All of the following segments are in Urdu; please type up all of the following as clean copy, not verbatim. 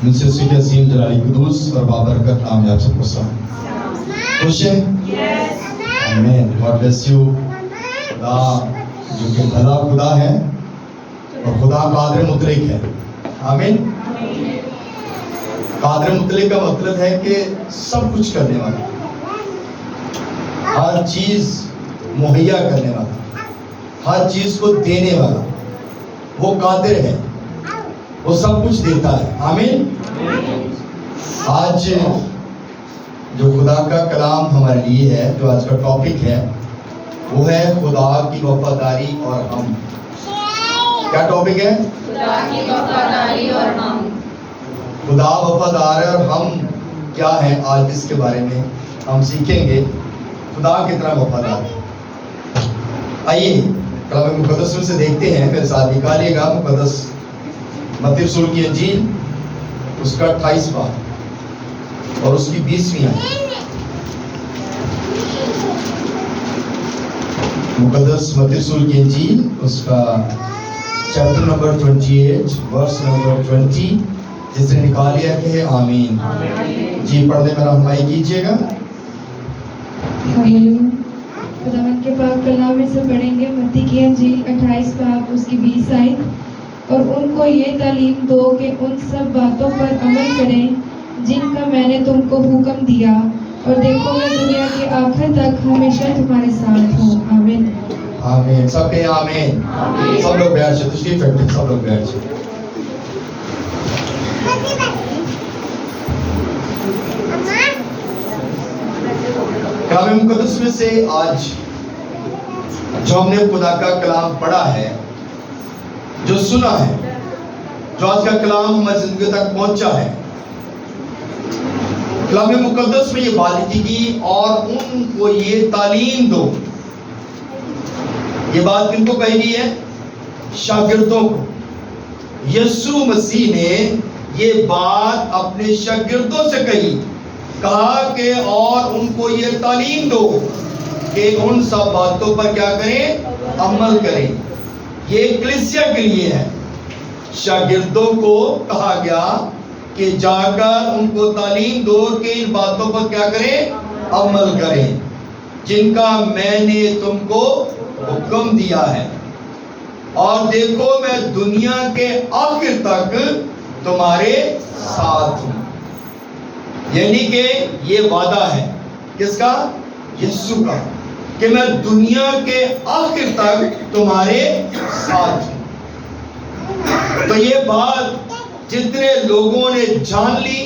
منسلسل عظیم جلالی قدوس اور بابرکت نام میں آپ سب کو سلام. خوش ہیں؟ آمین. God bless you. خدا جو کہ بھلا خدا ہے اور خدا قادر مطلق ہے. آمین. قادر مطلق کا مطلب ہے کہ سب کچھ کرنے والا، ہر چیز مہیا کرنے والا، ہر چیز کو دینے والا. وہ قادر ہے، وہ سب کچھ دیتا ہے. آمین. آج جو خدا کا کلام ہمارے لیے ہے، جو آج کا ٹاپک ہے، وہ ہے خدا کی وفاداری اور ہم. کیا ٹاپک ہے؟ خدا کی وفاداری اور ہم. خدا وفادار ہے اور ہم کیا ہیں، آج اس کے بارے میں ہم سیکھیں گے. خدا کتنا وفادار ہے. آئیے کلام مقدس میں سے دیکھتے ہیں. میرے ساتھ نکالیے گا مقدس متی رسول کی انجیل، اس کا 28 باب اور اس کی 20ویں آیت. مقدس متی رسول کی انجیل، اس کا چیپٹر نمبر 28 ورس نمبر 20. جس نے نکالیا کہ آمین. جی پڑھنے میں رہنمائی کیجیے گا. خداوند کے پاک کلام میں سے پڑھیں گے متی کی انجیل 28 باب اس کی 20 آیت. اور ان کو یہ تعلیم دو کہ ان سب باتوں پر عمل کریں جن کا میں نے تم کو حکم دیا، اور دیکھو میں دنیا کے آخر تک ہمیشہ تمہارے ساتھ ہوں. آمین. آمین. سب کہیں آمین. سب لوگ بیٹھ جائیں. تشریف رکھیں. سب لوگ بیٹھ جائیں. کلام مقدس میں سے آج جو ہم نے خدا کا کلام پڑھا ہے، جو سنا ہے، جو آج کا کلام ہماری زندگی تک پہنچا ہے، کلام مقدس میں یہ بات کی گئی اور ان کو یہ تعلیم دو. یہ بات کن کو کہی گئی ہے؟ شاگردوں کو. یسوع مسیح نے یہ بات اپنے شاگردوں سے کہا کہ اور ان کو یہ تعلیم دو کہ ان سب باتوں پر کیا کریں؟ عمل کریں. یہ کلیسیا کے لیے ہے. شاگردوں کو کہا گیا کہ جا کر ان کو تعلیم دو کہ ان باتوں پر کیا کریں؟ عمل کریں جن کا میں نے تم کو حکم دیا ہے. اور دیکھو میں دنیا کے آخر تک تمہارے ساتھ ہوں. یعنی کہ یہ وعدہ ہے کس کا؟ یسوع کا، کہ میں دنیا کے آخر تک تمہارے ساتھ ہوں. تو یہ بات جتنے لوگوں نے جان لی،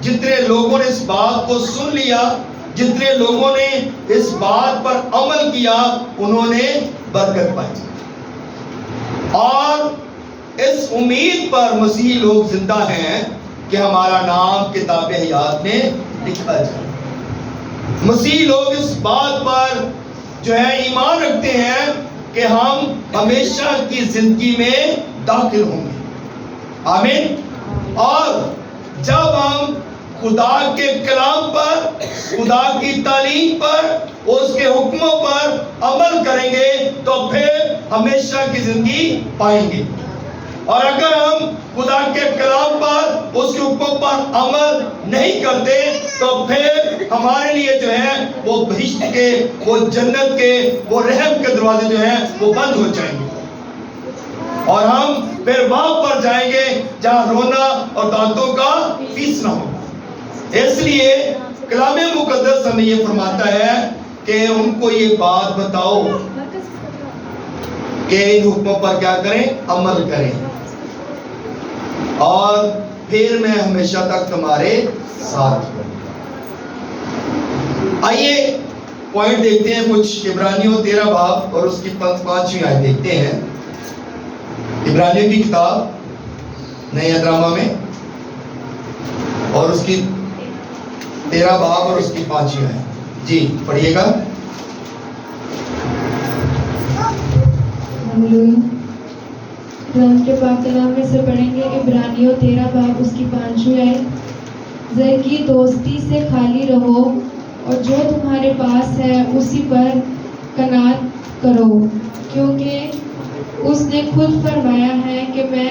جتنے لوگوں نے اس بات کو سن لیا، جتنے لوگوں نے اس بات پر عمل کیا، انہوں نے برکت پائی. اور اس امید پر مسیحی لوگ زندہ ہیں کہ ہمارا نام کتاب حیات میں لکھا جائے. مسیحی لوگ اس بات پر جو ہے ایمان رکھتے ہیں کہ ہم ہمیشہ کی زندگی میں داخل ہوں گے. آمین. اور جب ہم خدا کے کلام پر، خدا کی تعلیم پر، اس کے حکموں پر عمل کریں گے تو پھر ہمیشہ کی زندگی پائیں گے. اور اگر ہم خدا کے کلام پر، اس کے حکموں پر عمل نہیں کرتے تو پھر ہمارے لیے جو ہے وہ بہشت کے، وہ جنت کے، وہ رحم کے دروازے جو ہیں وہ بند ہو جائیں گے اور ہم پھر وہاں پر جائیں گے جہاں رونا اور دانتوں کا پیسنا ہوگا. اس لیے کلام مقدس ہمیں یہ فرماتا ہے کہ ان کو یہ بات بتاؤ کہ ان حکموں پر کیا کریں؟ عمل کریں، اور پھر میں ہمیشہ تک تمہارے ساتھ ہوں. آئیے پوائنٹ دیکھتے ہیں کچھ. عبرانیوں 13 باب اور اس کی 5ویں آیت دیکھتے ہیں. عبرانیوں کی کتاب نئے ادرامہ میں اور اس کی 13 باب اور اس کی 5ویں آیت. جی پڑھیے گا. قرآن کے پاک کلام میں سے پڑھیں گے عبرانیوں 13 باب اس کی 5ویں آیت. زر کی دوستی سے خالی رہو اور جو تمہارے پاس ہے اسی پر قناعت کرو، کیونکہ اس نے خود فرمایا ہے کہ میں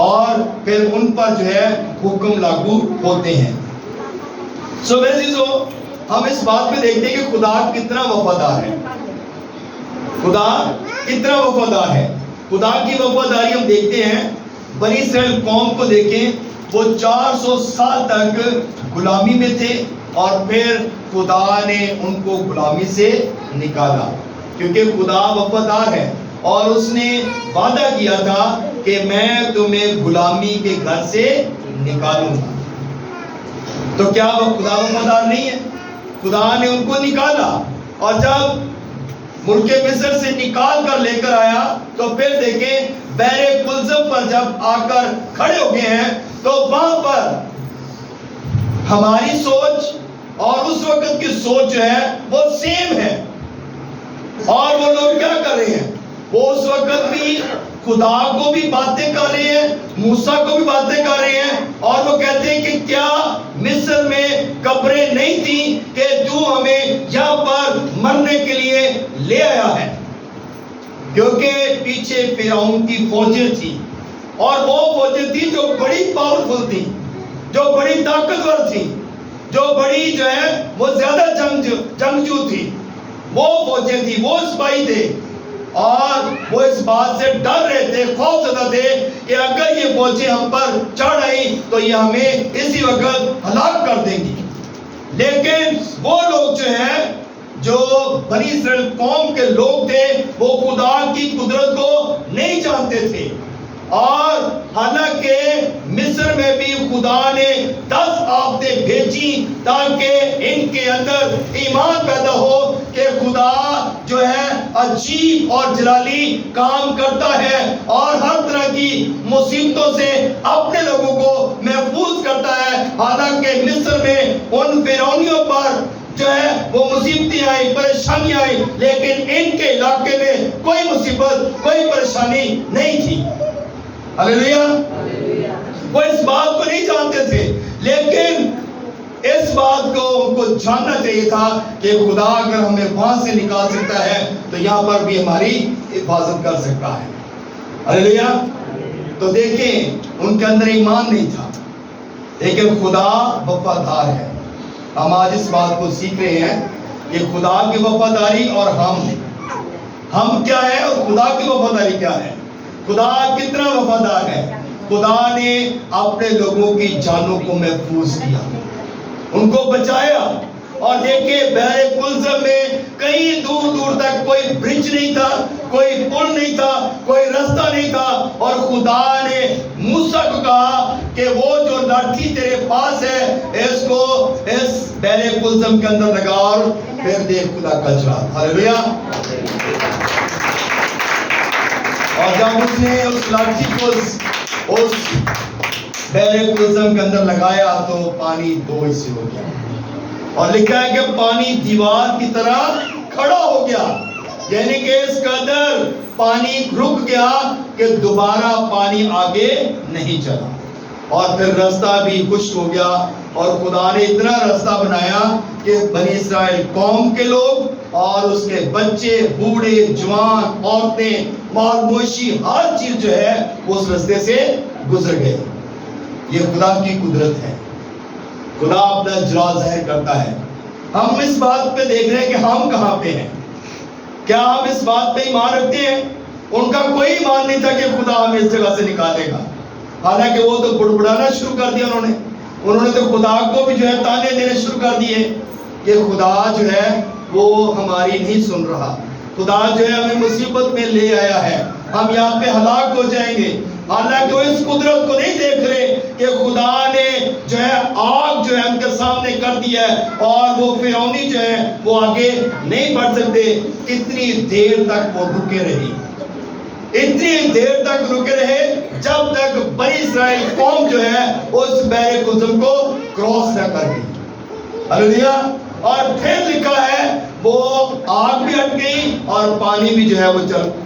اور پھر ان پر جو ہے حکم لاگو ہوتے ہیں۔ سو میرے عزیزو، ہم اس بات میں دیکھتے ہیں کہ خدا کتنا وفادار ہے، خدا کتنا وفادار ہے۔ خدا کی وفاداری ہم دیکھتے ہیں، بنی اسرائیل قوم کو دیکھیں، وہ 400 سال تک غلامی میں تھے اور پھر خدا نے ان کو غلامی سے نکالا، کیونکہ خدا وفادار ہے اور اس نے وعدہ کیا تھا کہ میں تمہیں غلامی کے گھر سے نکالوں گا۔ تو کیا وہ خدا وفادار نہیں ہے؟ خدا نے ان کو نکالا، اور جب ملک مصر سے نکال کر لے کر آیا تو پھر دیکھیں بحر کلزم پر جب آ کر کھڑے ہو گئے ہیں تو وہاں پر ہماری سوچ اور اس وقت کی سوچ جو ہے وہ سیم ہے، اور وہ لوگ کیا کر رہے ہیں؟ وہ اس وقت بھی خدا کو بھی باتیں کر رہے ہیں، موسیٰ کو بھی باتیں کر رہے ہیں، اور وہ کہتے ہیں کہ کیا مصر میں قبریں نہیں تھیں کہ تو ہمیں یہاں پر مرنے کے لیے لے آیا ہے؟ کیونکہ پیچھے فرعون کی فوجیں تھی، اور وہ فوجیں تھی جو بڑی پاورفل تھی، جو بڑی طاقتور تھی، جو بڑی جو ہے وہ زیادہ جنگجو تھی، وہ فوجیں تھی، وہ سپاہی تھے، اور وہ اس بات سے ڈر رہے تھے، خوف زدہ تھے کہ اگر یہ فوجیں ہم پر چڑھ آئی تو یہ ہمیں اسی وقت ہلاک کر دیں گی۔ لیکن وہ لوگ جو ہیں، جو بنی اسرائیل قوم کے لوگ تھے، وہ خدا کی قدرت کو نہیں جانتے تھے، اور حالانکہ مصر میں بھی خدا نے 10 آفتیں بھیجی تاکہ ان کے اندر ایمان پیدا ہو کہ خدا جو ہے عجیب اور جلالی کام کرتا ہے اور ہر طرح کی مصیبتوں سے اپنے لوگوں کو محفوظ کرتا ہے۔ حالانکہ مصر میں ان فرعونیوں پر جو ہے وہ مصیبتیں آئی، پریشانیاں آئی، لیکن ان کے علاقے میں کوئی مصیبت، کوئی پریشانی نہیں تھی۔ ہلیلویا! وہ اس بات کو نہیں جانتے تھے، لیکن اس بات کو ان کو جاننا چاہیے تھا کہ خدا اگر ہمیں وہاں سے نکال سکتا ہے تو یہاں پر بھی ہماری حفاظت کر سکتا ہے۔ ہلیلویا! تو دیکھیں ان کے اندر ایمان نہیں تھا، لیکن خدا وفادار ہے۔ ہم آج اس بات کو سیکھ رہے ہیں کہ خدا کی وفاداری اور ہم کیا ہے اور خدا کی وفاداری کیا ہے۔ خدا کتنا وفادار ہے۔ خدا نے اپنے لوگوں کی جانوں کو محفوظ کیا، ان کو بچایا، اور دیکھیں بحر کلزم میں کئی دور دور تک کوئی برج نہیں تھا، کوئی پل نہیں تھا، کوئی رستہ نہیں تھا، اور خدا نے موسیٰ کو کہا کہ وہ جو لاٹھی تیرے پاس ہے اس کو اس بحر کلزم کے اندر لگا اور پھر دیکھ خدا کا چراغ۔ ہلیلویا! اور جب اس نے اس لاٹھی کو اس بحر کلزم کے اندر لگایا تو پانی 2 حصے ہو گیا، اور لکھا ہے کہ پانی دیوار کی طرح کھڑا ہو گیا، یعنی کہ اس قدر پانی رک گیا کہ دوبارہ پانی آگے نہیں چلا، اور پھر رستہ بھی خشک ہو گیا، اور خدا نے اتنا رستہ بنایا کہ بنی اسرائیل قوم کے لوگ اور اس کے بچے، بوڑھے، جوان، عورتیں، مال مویشی، ہر چیز جو ہے اس رستے سے گزر گئے۔ یہ خدا کی قدرت ہے، خدا اپنا جلال ظاہر کرتا ہے۔ ہم اس بات پہ دیکھ رہے ہیں کہ ہم کہاں پہ ہیں۔ کیا ہم اس بات پہ ایمان رکھتے ہیں؟ ان کا کوئی ایمان نہیں تھا کہ خدا ہمیں اس جگہ سے نکالے گا، حالانکہ وہ تو بڑبڑانا شروع کر دیا انہوں نے تو خدا کو بھی جو ہے تانے دینے شروع کر دیے کہ خدا جو ہے وہ ہماری نہیں سن رہا، خدا جو ہے ہمیں مصیبت میں لے آیا ہے، ہم یہاں پہ ہلاک ہو جائیں گے۔ حالانکہ وہ اس قدرت کو نہیں دیکھ رہے کہ خدا نے جو ہے آگ جو ہے ان کے سامنے کر دیا ہے، اور وہ فرعونی جو ہے وہ آگے نہیں بڑھ سکتے۔ کتنی دیر تک وہ رکے رہے، اتنی دیر تک رکے رہے جب تک بنی اسرائیل قوم جو ہے اس بحر کلزم کو کراس نہ کر گئی۔ ہلیلویا! اور پھر لکھا ہے وہ آگ بھی ہٹ گئی اور پانی بھی جو ہے وہ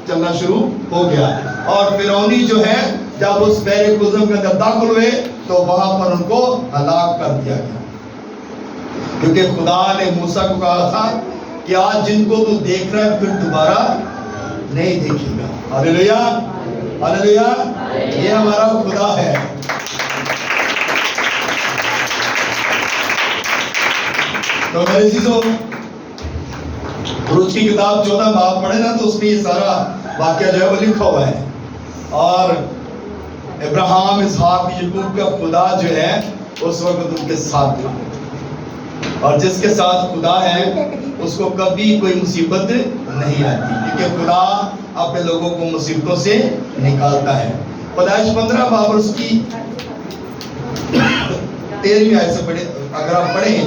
چلنا شروع ہو گیا، اور فرعونی جو ہے جب اس بحر کلزم کے اندر داخل ہوئے تو وہاں پر ان کو ہلاک کر دیا گیا، کیونکہ خدا نے موسیٰ کو کہا تھا کہ آج جن کو تو دیکھ رہا ہے پھر دوبارہ نہیں دیکھے گا۔ ہلیلویا! ہلیلویا! یہ ہمارا خدا ہے. تو میرے عزیزو، خروج کی کتاب 14 باب پڑھے نا تو اس میں یہ سارا واقعہ جو ہے وہ لکھا ہوا ہے. اور ابراہیم، اسحاق، یعقوب کا خدا جو ہے اس وقت ان کے ساتھ تھا. اور جس کے ساتھ خدا ہے اس کو کبھی کوئی مصیبت نہیں آتی، کیونکہ خدا اپنے لوگوں کو مصیبتوں سے نکالتا ہے. پیدائش 15 باب اور اس کی 13ویں آیت سے پڑھیں، اگر آپ پڑھیں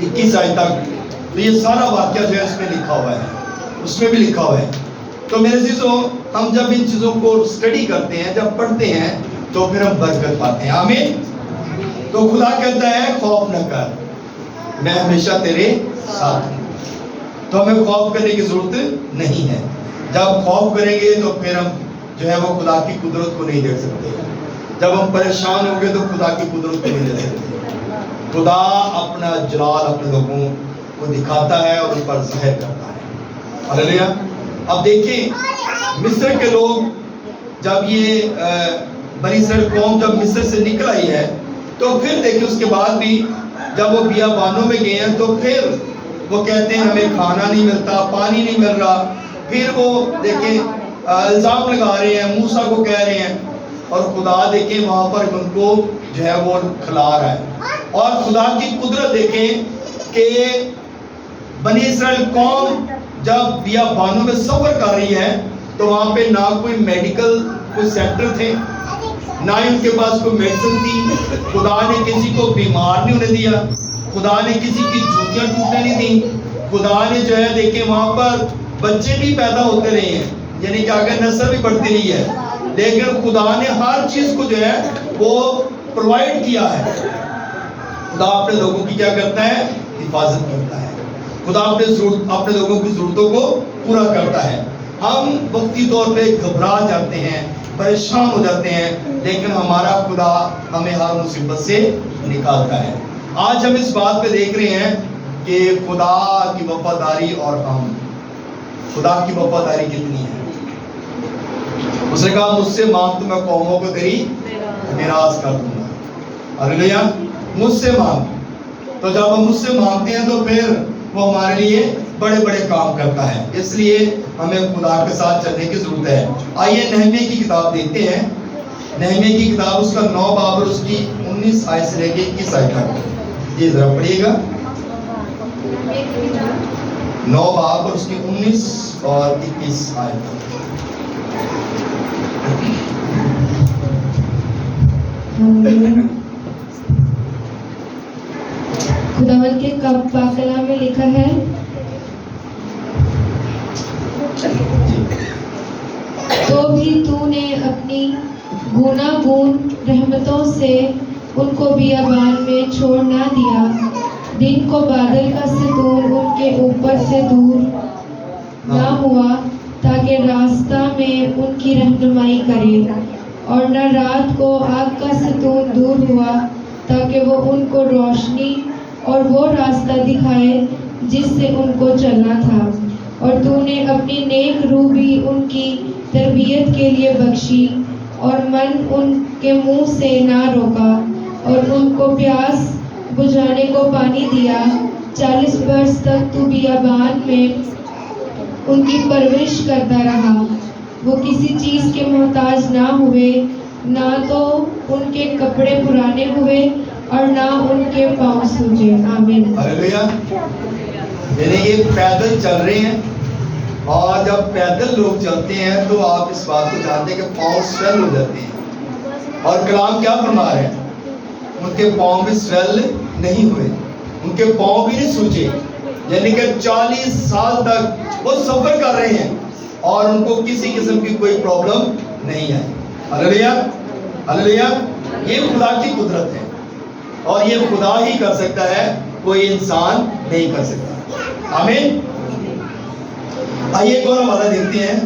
21 آیت تک، تو یہ سارا واقعہ جو ہے اس میں لکھا ہوا ہے، اس میں بھی لکھا ہوا ہے. تو میرے عزیزو، ہم جب ان چیزوں کو اسٹڈی کرتے ہیں، جب پڑھتے ہیں، تو پھر ہم برکت پاتے ہیں. آمین. تو خدا کہتا ہے خوف نہ کر، میں ہمیشہ تیرے ساتھ ہوں. تو ہمیں خوف کرنے کی ضرورت نہیں ہے. جب خوف کریں گے تو پھر ہم جو ہے وہ خدا کی قدرت کو نہیں دیکھ سکتے. جب ہم پریشان ہوں گے تو خدا کی قدرت کو نہیں دیکھ سکتے. خدا اپنا جلال اپنے لوگوں کو دکھاتا ہے اور ان پر ظاہر کرتا ہے. ہاللیلویا. اب دیکھیں، مصر کے لوگ جب یہ بنی اسرائیل قوم جب مصر سے نکل آئی ہے، تو پھر دیکھیں اس کے بعد بھی جب وہ بیابانوں میں گئے ہیں تو پھر وہ کہتے ہیں ہمیں کھانا نہیں ملتا، پانی نہیں مل رہا. پھر وہ دیکھیں الزام لگا رہے ہیں، موسیٰ کو کہہ رہے ہیں، اور خدا دیکھیں وہاں پر ان کو جو ہے وہ کھلا رہا ہے. اور خدا کی قدرت دیکھیں کہ بنی اسرائیل قوم جب بیابانوں میں سفر کر رہی ہے تو وہاں پہ نہ کوئی میڈیکل کوئی سینٹر تھے، نہ ہی ان کے پاس کوئی میڈیسن تھی. خدا نے کسی کو بیمار نہیں ہونے دیا، خدا نے کسی کی جوتیاں ٹوٹنے نہیں دیں. خدا نے جو ہے دیکھیں وہاں پر بچے بھی پیدا ہوتے رہے ہیں، یعنی کہ آگے نسل بھی بڑھتی رہی ہے، لیکن خدا نے ہر چیز کو جو ہے وہ پرووائڈ کیا ہے. خدا اپنے لوگوں کی کیا کرتا ہے؟ حفاظت کرتا ہے. خدا اپنے لوگوں کی ضرورتوں کو پورا کرتا ہے. ہم وقتی طور پہ گھبرا جاتے ہیں، پریشان ہو جاتے ہیں، لیکن ہمارا خدا ہمیں ہر مصیبت سے نکالتا ہے. آج ہم اس بات پہ دیکھ رہے ہیں کہ خدا کی وفاداری اور ہم، خدا کی وفاداری کتنی ہے. اس نے کہا مجھ سے مانگ تو میں قوموں کو تیری میراث کر دوں گا. ہاللیلویا. مجھ سے مانگ. تو جب ہم مجھ سے مانگتے ہیں تو پھر وہ ہمارے لیے بڑے بڑے کام کرتا ہے. اس لیے ہمیں خدا کے ساتھ چلنے کی ضرورت ہے. آئیے نہمیہ کی کتاب دیکھتے ہیں. نہمیہ کی کتاب اس کا 9 باب اور اس کی 19 آیت سے لے کے 21 آیت تک. یہ ذرا پڑھیے گا. 9 باب اور اس کی 19 اور 21 آیت تک. خداوند کے پاک کلام میں لکھا ہے، تو بھی تو نے اپنی گوناگون رحمتوں سے ان کو بیابان میں چھوڑ نہ دیا. دن کو بادل کا ستون ان کے اوپر سے دور نہ ہوا تاکہ راستہ میں ان کی رہنمائی کرے، اور نہ رات کو آگ کا ستون دور ہوا تاکہ وہ ان کو روشنی اور وہ راستہ دکھائے جس سے ان کو چلنا تھا. اور تو نے اپنی نیک روح بھی ان کی تربیت کے لیے بخشی، اور من ان کے منہ سے نہ روکا، اور ان کو پیاس بجھانے کو پانی دیا. 40 برس تک تو بیابان میں ان کی پرورش کرتا رہا. وہ کسی چیز کے محتاج نہ ہوئے، نہ تو ان کے کپڑے پرانے ہوئے اور نہ ان کے پاؤں سوجے. آمین. ہاللیلویا. یعنی یہ پیدل چل رہے ہیں، اور جب پیدل لوگ چلتے ہیں تو آپ اس بات کو جانتے ہیں کہ پاؤں سویل ہو جاتے ہیں. اور کلام کیا فرما رہے ہیں؟ ان کے پاؤں بھی سویل نہیں ہوئے، ان کے پاؤں بھی نہیں سوجے. یعنی کہ 40 سال تک وہ سفر کر رہے ہیں اور ان کو کسی قسم کی کوئی پرابلم نہیں آئی. ہاللیلویا. ہاللیلویا. یہ خدا کی قدرت ہے، اور یہ خدا ہی کر سکتا ہے، کوئی انسان نہیں کر سکتا. آمین. آئیے ایک اور حوالہ دیکھتے ہیں.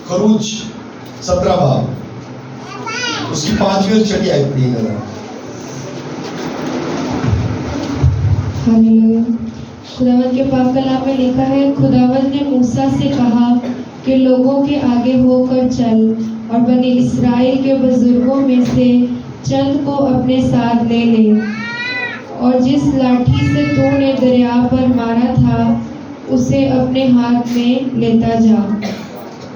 خروج 17 باب اس کی 5ویں اور 6 آیت پڑھیے گا. خداوند کے پاک کلام میں لکھا ہے، خداوند نے موسیٰ سے کہا کہ لوگوں کے آگے ہو کر چل اور بنی اسرائیل کے بزرگوں میں سے چند کو اپنے ساتھ لے لے، اور جس لاٹھی سے تو نے دریا پر مارا تھا اسے اپنے ہاتھ میں لیتا جا۔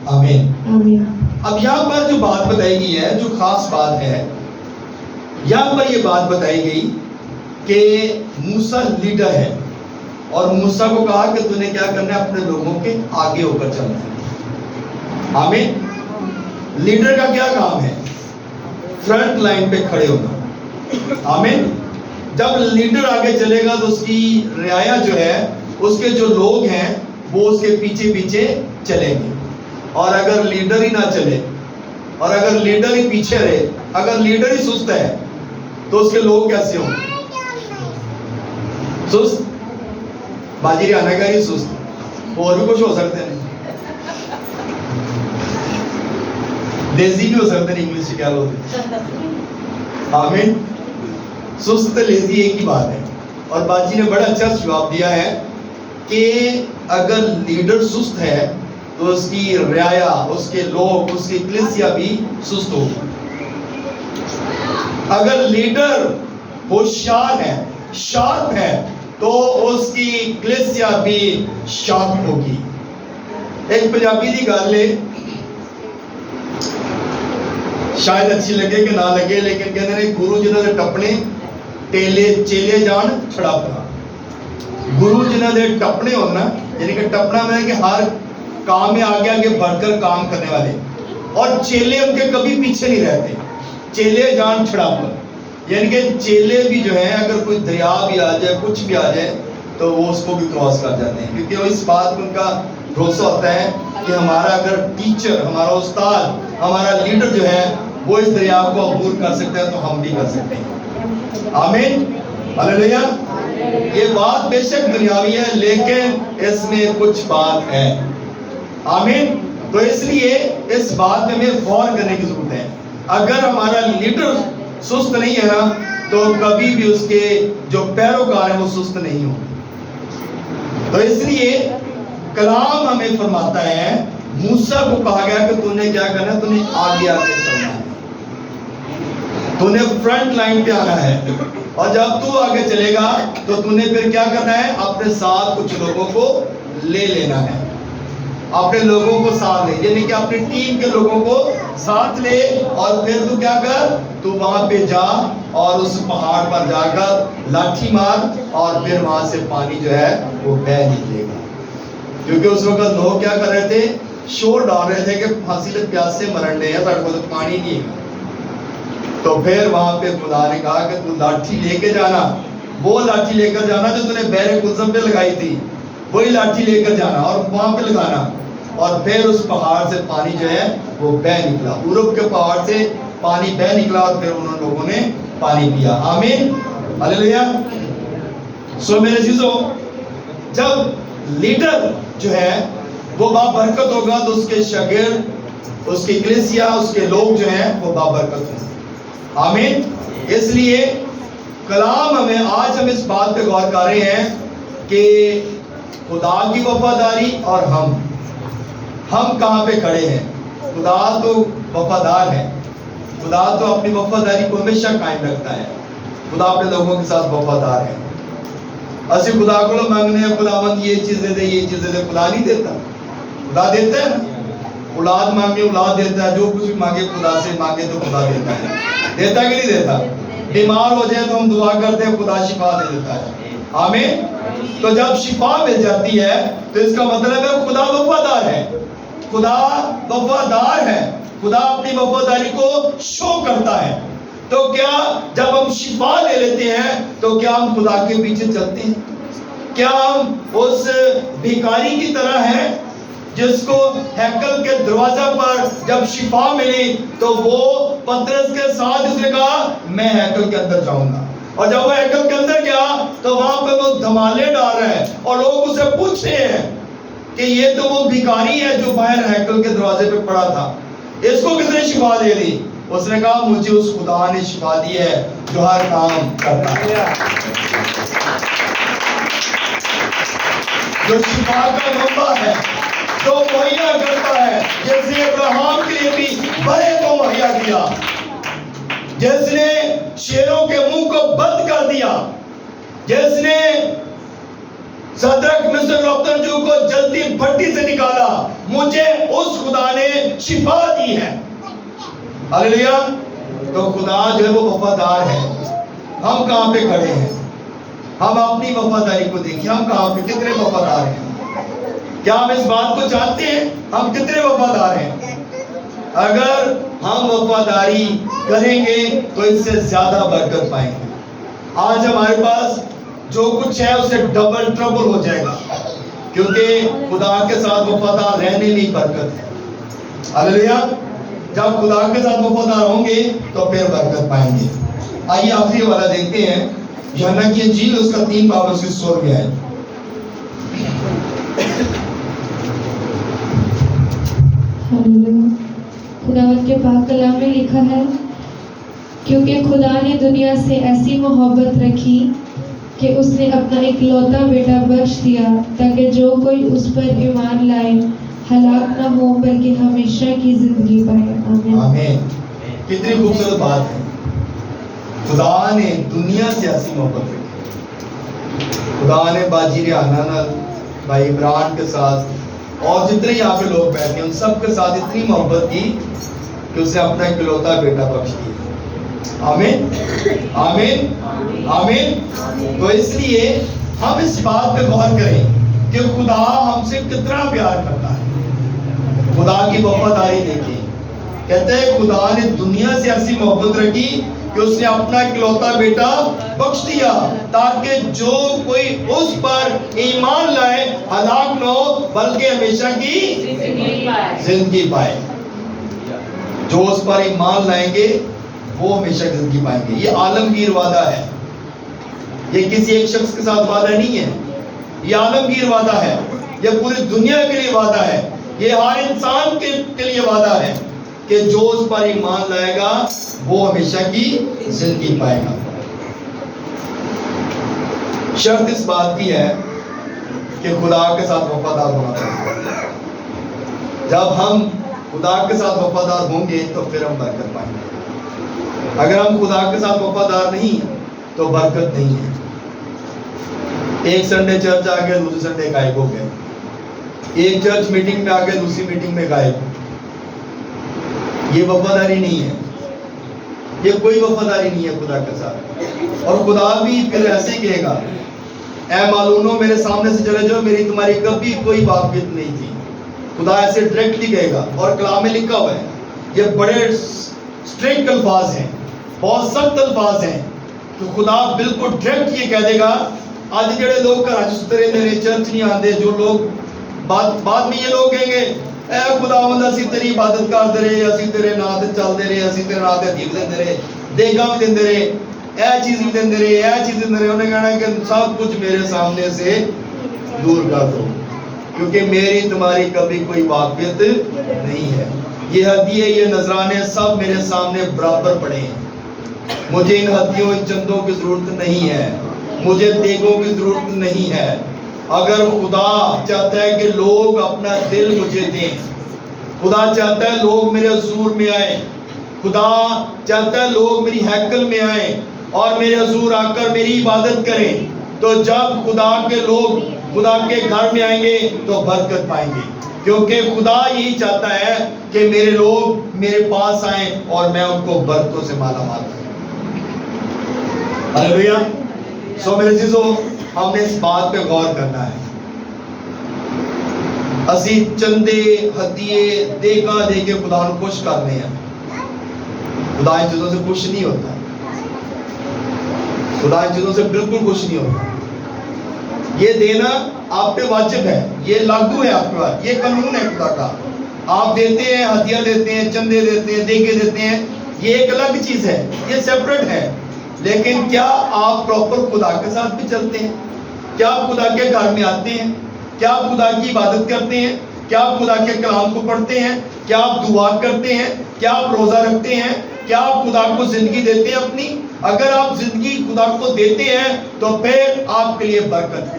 آمین۔ آمین۔ اب یہاں پر جو بات بتائی گئی ہے، جو خاص بات ہے، یہاں پر یہ بات بتائی گئی کہ موسیٰ لیڈر ہے، اور موسیٰ کو کہا کہ تو نے کیا کرنا ہے، اپنے لوگوں کے آگے ہو کر چلنا ہے۔ آمین۔ لیڈر کا کیا کام ہے؟ فرنٹ لائن پہ کھڑے ہونا۔ آمین۔ جب لیڈر آگے چلے گا تو اس کی رعایا جو ہے، اس کے جو لوگ ہیں وہ اس کے پیچھے پیچھے چلیں گے، اور اگر لیڈر ہی نہ چلے، اور اگر لیڈر ہی پیچھے رہے، اگر لیڈر ہی سست ہے تو اس کے لوگ کیسے ہوں گے؟ سست باجی آنے کا ہی سست، اور بھی کچھ ہو سکتے ہیں، لیزی بھی ہو سکتے ہیں، انگلش کیا بولتے ہیں؟ آمین۔ سست لیزی ایک ہی بات ہے، اور باجی نے بڑا اچھا جواب دیا ہے کہ اگر لیڈر سست ہے تو اس کی رعایا، اس کے لوگ، اس کی کلیسیا بھی سست ہوگی۔ اگر لیڈر ہوشیار ہے، شارپ ہے، تو اس کی کلیسیا بھی شارپ ہوگی۔ ایک پنجابی دی گل ہے، شاید اچھی لگے کہ نہ لگے، لیکن کہتے ہیں گرو جنہاں دے ٹپنے چیلے جان چھڑاپنا۔ گرو جنہاں دے ٹپنے ہونا، یعنی کہ ٹپنا میں ہے کہ ہر کام میں آگے آگے بڑھ کر کام کرنے والے، اور چیلے ان کے کبھی پیچھے نہیں رہتے، چیلے جان چھڑاپنا، یعنی کہ چیلے بھی جو ہیں اگر کوئی دریا بھی آ جائے، کچھ بھی آ جائے تو وہ اس کو بھی کراس کر جاتے ہیں، کیونکہ وہ اس بات میں ان کا بھروسہ ہوتا ہے کہ ہمارا اگر ٹیچر، ہمارا استاد، ہمارا لیڈر جو ہے وہ اس دریا کو عبور کر سکتا ہے تو ہم بھی کر سکتے ہیں۔ آمین۔ ہلیلویا۔ یہ بات بے شک دنیاوی ہے، لیکن اس میں کچھ بات ہے۔ آمین۔ تو اس لیے اس بات میں ہمیں غور کرنے کی ضرورت ہے۔ اگر ہمارا لیڈر سست نہیں ہے نا تو کبھی بھی اس کے جو پیروکار ہیں وہ سست نہیں ہوں گے۔ تو اس لیے کلام ہمیں فرماتا ہے، موسیٰ کو کہا گیا کہ تو نے کیا کرنا ہے، تو نے آگے آگے چلنا ہے، تو نے فرنٹ لائن پہ آنا ہے، اور جب تو آگے چلے گا تو تو نے پھر کیا کرنا ہے، اپنے ساتھ کچھ لوگوں کو لے لینا ہے، اپنے لوگوں کو ساتھ لے، یعنی کہ اپنی ٹیم کے لوگوں کو ساتھ لے، اور پھر تو کیا کر، تو وہاں پہ جا اور اس پہاڑ پر جا کر لاٹھی مار، اور پھر وہاں سے پانی جو ہے وہ بہہ نکلے گا۔ کیونکہ اس وقت لوگ کیا کر رہے تھے، شور ڈال رہے تھے کہ پھانسی پیاس سے مرن رہے ہیں، سارے کو تو پانی نہیں ہے۔ تو پھر وہاں پہ خدا نے کہا کہ تو لاٹھی لے کے جانا، وہ لاٹھی لے کر جانا جو تو نے بحر کلثم پہ لگائی تھی، وہی لاٹھی لے کر جانا اور وہاں پہ لگانا، اور پھر اس پہاڑ سے پانی جو ہے وہ بہ نکلا، عرب کے پہاڑ سے پانی بہ نکلا، اور پھر انہوں لوگوں نے پانی پیا۔ آمین۔ ہلیلویا۔ سو میرے عزیزو، جب لیڈر جو ہے وہ بابرکت ہوگا تو اس کے شاگرد، اس کی کلیسیا، اس کے لوگ جو ہیں وہ بابرکت ہوں گے۔ آمین۔ اس لیے کلام ہمیں، آج ہم اس بات پہ غور کر رہے ہیں کہ خدا کی وفاداری اور ہم کہاں پہ کھڑے ہیں۔ خدا تو وفادار ہے، خدا تو اپنی وفاداری کو ہمیشہ قائم رکھتا ہے، خدا اپنے لوگوں کے ساتھ وفادار ہے۔ اسی خدا کو مانگنے ہیں، خداوند یہ چیزیں دے، یہ چیزیں دے، خدا نہیں دیتا، خدا دیتا ہے نا، اولاد مانگے اولاد دیتا ہے، جو کچھ بھی مانگے خدا سے مانگے تو خدا دیتا ہے، دیتا کہ نہیں دیتا؟ بیمار ہو جائے تو ہم دعا کرتے ہیں، خدا شفا دے دیتا ہے۔ آمین۔ تو جب شفا مل جاتی ہے تو اس کا مطلب ہے خدا وفادار ہے، خدا وفادار ہے، خدا اپنی وفاداری کو شو کرتا ہے۔ تو کیا جب ہم شفا لے لیتے ہیں تو کیا ہم خدا کے پیچھے چلتے ہیں؟ کیا ہم اس بھکاری کی طرح ہیں جس کو ہیکل کے دروازہ پر جب شفا ملی تو وہ پترس کے ساتھ اس نے کہا میں ہیکل کے اندر جاؤں گا، اور جب وہ ہیکل کے اندر گیا تو وہاں پہ وہ دھمالے ڈال رہے ہیں اور لوگ اسے پوچھ رہے ہیں کہ یہ تو وہ بھکاری ہے جو باہر ہیکل کے دروازے پہ پڑا تھا، اس کو کس نے شفا دے دی؟ اس نے کہا مجھے اس خدا نے شفا دی ہے جو ہر کام کرتا ہے، جو شفا کا منبع ہے، جو مہیا کرتا ہے، جس نے ابراہیم کے لیے بھی بڑے کو مہیا کیا، جس نے شیروں کے منہ کو بند کر دیا، جس نے صدرک مصر عبدالجو کو جلدی بھٹی سے نکالا، مجھے اس خدا نے شفا دی ہے۔ ہلیلویا۔ تو خدا جو ہے وہ وفادار ہے۔ ہم کہاں پہ کھڑے ہیں؟ ہم اپنی وفاداری کو دیکھیں، ہم کہاں پہ کتنے وفادار ہیں؟ کیا ہم اس بات کو جانتے ہیں ہم کتنے وفادار ہیں؟ اگر ہم وفاداری کریں گے تو اس سے زیادہ برکت پائیں گے۔ آج ہمارے پاس جو کچھ ہے اس سے ڈبل ٹربل ہو جائے گا، کیونکہ خدا کے ساتھ وفادار رہنے میں برکت ہے۔ ہلیلویا۔ جب خدا کے ساتھ وفادار ہوں گے تو پھر برکت پائیں گے۔ آئیے آخری والا دیکھتے ہیں، یوحنا کی انجیل اس کا 3 باب اس کی 16 ہے۔ خداوند کے پاک کلام میں لکھا ہے، کیونکہ خدا نے دنیا سے ایسی محبت رکھی کہ اس نے اپنا اکلوتا بیٹا بخش دیا، تاکہ جو کوئی اس پر ایمان لائے ہلاک نہ ہو بلکہ ہمیشہ کی زندگی پائے۔ آمین۔ آمین۔ کتنی خوبصورت بات ہے، خدا نے دنیا سے ایسی محبت رکھی۔ خدا نے باجی ریحانہ، بھائی عمران کے ساتھ اور جتنے یہاں پہ لوگ بیٹھے ہیں ان سب کے ساتھ اتنی محبت کی کہ اسے اپنا اکلوتا بیٹا بخش دیا۔ آمین آمین آمین۔ تو اس لیے ہم اس بات پہ غور کریں کہ خدا ہم سے کتنا پیار کرتا ہے۔ خدا کی وفاداری دیکھیں، کہتے ہیں خدا نے دنیا سے ایسی محبت رکھی کہ اس نے اپنا اکلوتا بیٹا بخش دیا، تاکہ جو کوئی اس پر ایمان لائے ہلاک نہ ہو بلکہ ہمیشہ کی زندگی پائے۔ جو اس پر ایمان لائیں گے وہ ہمیشہ کی زندگی پائیں گے۔ یہ عالمگیر وعدہ ہے، یہ کسی ایک شخص کے ساتھ وعدہ نہیں ہے، یہ عالمگیر وعدہ ہے، یہ پوری دنیا کے لیے وعدہ ہے، یہ ہر انسان کے لیے وعدہ ہے کہ جو اس پر ایمان لائے گا وہ ہمیشہ کی زندگی پائے گا۔ شرط اس بات کی ہے کہ خدا کے ساتھ وفادار ہونا چاہیے۔ جب ہم خدا کے ساتھ وفادار ہوں گے تو پھر ہم برکت پائیں گے۔ اگر ہم خدا کے ساتھ وفادار نہیں تو برکت نہیں ہے۔ ایک سنڈے چرچ آ گئے، دوسرے سنڈے غائب ہو گئے، ایک چرچ میٹنگ میں آ گئے، دوسری میٹنگ میں غائب۔ یہ وفاداری نہیں ہے، یہ کوئی وفاداری نہیں ہے خدا کے ساتھ۔ اور خدا بھی پھر ایسے ہی کہے گا، اے معلوموں میرے سامنے سے چلے جاؤ، میری تمہاری کبھی کوئی واقفیت نہیں تھی۔ خدا ایسے ڈائریکٹلی کہے گا، اور کلام میں لکھا ہوا ہے، یہ بڑے اسٹرکٹ الفاظ ہیں، بہت سخت الفاظ ہیں، تو خدا بالکل ڈائریکٹ یہ کہہ دے گا۔ آج جڑے لوگ گھر ستے رہتے چرچ نہیں آتے، جو لوگ بعد میں یہ لوگ کہیں گے، اے خداوند اسی تیری عبادت کرتے رہے، اسی تیرے نام تے چلتے رہے، اسی تیرے نام تے دیپ دیندے رہے، دیگاں بھی دیندے رہے، اے چیز بھی دیندے رہے، اے چیز دیندے رہے۔ انہیں کہنا ہے کہ سب کچھ میرے سامنے سے دور کر دو، کیونکہ میری تمہاری کبھی کوئی واقفیت نہیں ہے۔ یہ ہدیے، یہ نذرانے سب میرے سامنے برابر پڑے ہیں۔ مجھے ان ہدیوں، ان چندوں کی ضرورت نہیں ہے، مجھے دیگوں کی ضرورت نہیں ہے۔ اگر خدا چاہتا ہے کہ لوگ اپنا دل مجھے دیں، خدا چاہتا ہے لوگ میرے حضور میں آئیں، خدا چاہتا ہے لوگ میری ہیکل میں آئیں اور میرے حضور آ کر میری عبادت کریں، تو جب خدا کے لوگ خدا کے گھر میں آئیں گے تو برکت پائیں گے، کیونکہ خدا یہی چاہتا ہے کہ میرے لوگ میرے پاس آئیں اور میں ان کو برکتوں سے مالا مال کروں۔ ہلیلویا۔ سو میرے عزیزو، ہم نے اس بات پہ غور کرنا ہے۔ اسی چندے ہدیے دیگا دے کے خدا کو خوش کرنے ہیں۔ خدا ان چیزوں سے خوش نہیں ہوتا، خدا ان چیزوں سے بالکل خوش نہیں ہوتا۔ یہ دینا آپ پہ واجب ہے، یہ لاگو ہے آپ کے پاس، یہ قانون ہے خدا کا۔ آپ دیتے ہیں، ہدیہ دیتے ہیں، چندے دیتے ہیں، دیگے دیتے ہیں، یہ ایک الگ چیز ہے، یہ سیپریٹ ہے۔ لیکن کیا آپ پراپر خدا کے ساتھ بھی چلتے ہیں؟ کیا آپ خدا کے گھر میں آتے ہیں؟ کیا آپ خدا کی عبادت کرتے ہیں؟ کیا آپ خدا کے کلام کو پڑھتے ہیں؟ کیا آپ دعا کرتے ہیں؟ کیا آپ روزہ رکھتے ہیں؟ کیا آپ خدا کو زندگی دیتے ہیں اپنی؟ اگر آپ زندگی خدا کو دیتے ہیں تو پھر آپ کے لیے برکت ہے۔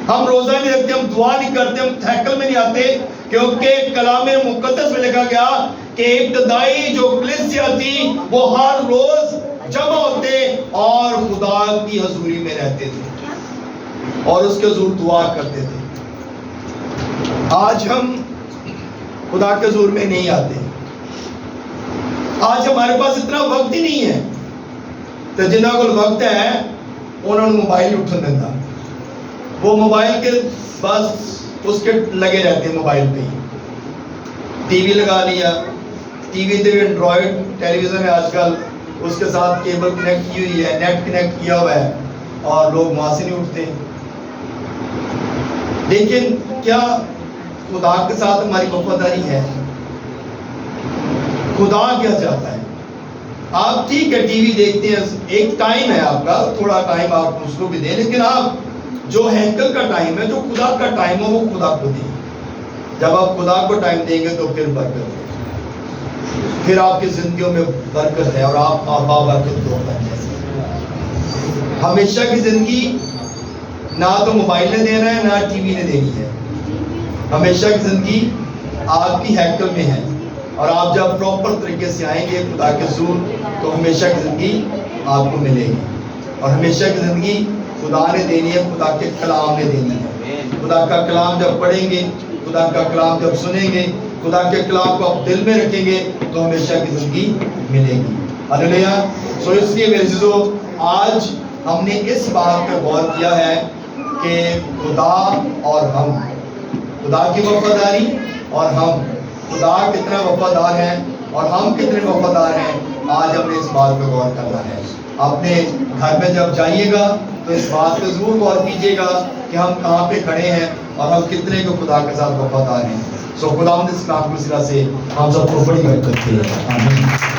ہم روزہ نہیں رکھتے, ہم دعا نہیں کرتے, ہم ہیکل میں نہیں آتے, کیونکہ کلام مقدس میں لکھا گیا کہ ابتدائی جو کلیسیا تھی وہ ہر روز جمع ہوتے اور خدا کی حضوری میں رہتے تھے اور اس کے حضور دعا کرتے تھے. آج ہم خدا کے حضور میں نہیں آتے. آج ہمارے پاس اتنا وقت ہی نہیں ہے. تو جنہاں کو وقت ہے انہوں نے موبائل اٹھن دیتا, وہ موبائل کے بس اس کے لگے رہتے ہیں موبائل پہ ہی. ٹی وی لگا لیا, ٹی وی پہ اینڈرائڈ ٹیلی ویژن ہے آج کل, اس کے ساتھ کیبل کنیکٹ کی ہوئی ہے, نیٹ کنیکٹ کیا ہوا ہے, اور لوگ وہاں سے نہیں اٹھتے. لیکن کیا خدا کے ساتھ ہماری وفاداری ہے؟ خدا کیا چاہتا ہے؟ آپ ٹھیک ہے ٹی وی دیکھتے ہیں, ایک ٹائم ہے آپ کا, تھوڑا ٹائم آپ اس کو بھی دیں, لیکن آپ جو ہیکل کا ٹائم ہے, جو خدا کا ٹائم ہے, وہ خدا کو دیں. جب آپ خدا کو ٹائم دیں گے تو پھر برکت ہے, پھر آپ کی زندگیوں میں برکت ہے اور آپ برکت کو بن جائیں. ہمیشہ کی زندگی نہ تو موبائل نے دینا ہے نہ ٹی وی نے دینی ہے. ہمیشہ کی زندگی آپ کی ہیکل میں ہے, اور آپ جب پراپر طریقے سے آئیں گے خدا کے حضور تو ہمیشہ کی زندگی آپ کو ملے گی. اور ہمیشہ کی زندگی خدا نے دینی ہے, خدا کے کلام نے دینی ہے. خدا کا کلام جب پڑھیں گے, خدا کا کلام جب سنیں گے, خدا کے کلام کو آپ دل میں رکھیں گے تو ہمیشہ کی زندگی ملے گی. ہلیلویا. سو اس لیے میرے عزیزو, آج ہم نے اس بات پہ غور کیا ہے کہ خدا اور ہم, خدا کی وفاداری اور ہم, خدا کتنا وفادار ہے اور ہم کتنے وفادار ہیں. آج ہم نے اس بات پہ غور کرنا ہے. اپنے گھر میں جب جائیے گا تو اس بات پہ ضرور غور کیجیے گا کہ ہم کہاں پہ کھڑے ہیں اور ہم کتنے کو خدا کے ساتھ وفادار ہیں. سو خدا اس کام کو سرا سے ہم سب کو بڑی برکت دے. آمین.